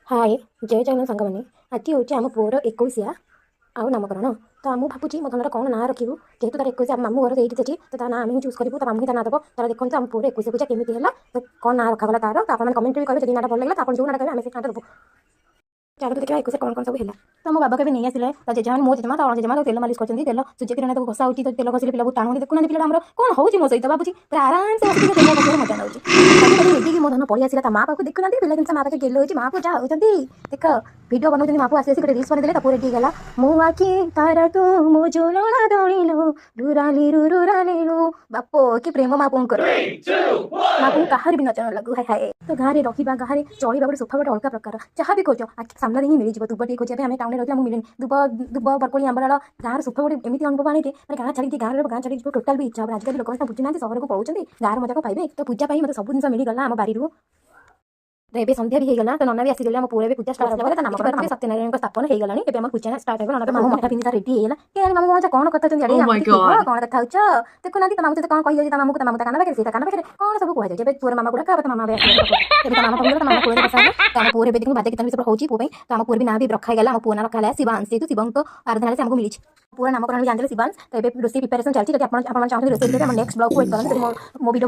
हाय जय जगन्नाथ सांग मैंने आज हूँ आम पुअर 21 आउ नामकरण तो मुझे भावुँ मो धनर कौन ना रखू जेहतु तार 21 मामू घर से अच्छी तो ना आम चूज करूँ मामू ना दब तार देखो आम पुअर 21 पूजा केमी है तो कौन ना रखागला तार तो आप कमेंट भी करेंगे ना भल लगे आप जो ना कहे आम से ना देव चालू देखा 21 कौन कौन सब है तो मो बाबा के नहीं आसिले जेजेमा मो जेजेमा जेजेमा तेल मालिश कर तेल सूर्य किरण घसा होती तो तेल घसी पिला टाणु देखुना पिला कौन हो मो सहित भावी पूरा आराम से बस तेल घसा मजा नौकरी रेडी मो धन पढ़ी आसला माँ पाक देखुना पिला जिन माँ पाखे गेल हो माँ को जहाँ होती देख भिडियो बनाऊँ माँ को आसी गोटे रिल्स बनेदेले तो रेडी गला मो आखि तार तू मो जोड़ा दौड़िलु रुराली रुराली बापो कि प्रेम माँ पुंकर माँ को कहार भी नचन लगू हाय हाय तो गाँव में रहा गाँव में चलवा गोटे सोफा गोटे अलग प्रकार जहाँ भी खोज सामने ही मिल दुब टे खोजा आम टाउन रही मिलेनि दुब दुब बरकोली आंबराड़ गाँव सोफा गोटे एमती अनुभव आने गाँ छाड़ी गाँव छाड़ी टोटाल भी इच्छा आजकल लोक बुझुना सहर को पलाउं गाँव मजा को पाइबे तो पूजा मतलब सब जिन मिलगला आम बारी तो ये संध्या भी होगा तो नना भी आसीगले आम पूरे पूजा स्टार्ट हो नाम सत्यनारायण स्थापन हो गलानी आम पूजा स्टार्ट हो नना मामू मठा पिंधा रेडी होगा क्या मामू कौन कौन कथा कौन कथा हो देखुना मामू तो कौन कही मामू को मामू कान पाखे कान पाखे कौन सब कह जाए पूरा मामा गुड़ा मामा मामा मामा पूरे बसा पूरे देखिए बाध्य कीर्तन सब होची पुई तो आम पूरे भी ना भी रखा गला पु ना रखा शिवांश जेहतु शिव आराधना से आमको मिली पूरा नामकरण भी जानते शिवांश तो ये रोषे प्रिपेरेसन चलती आप चाहते रोषे नेक्स्ट ब्लॉग को वेट करें मो वीडियो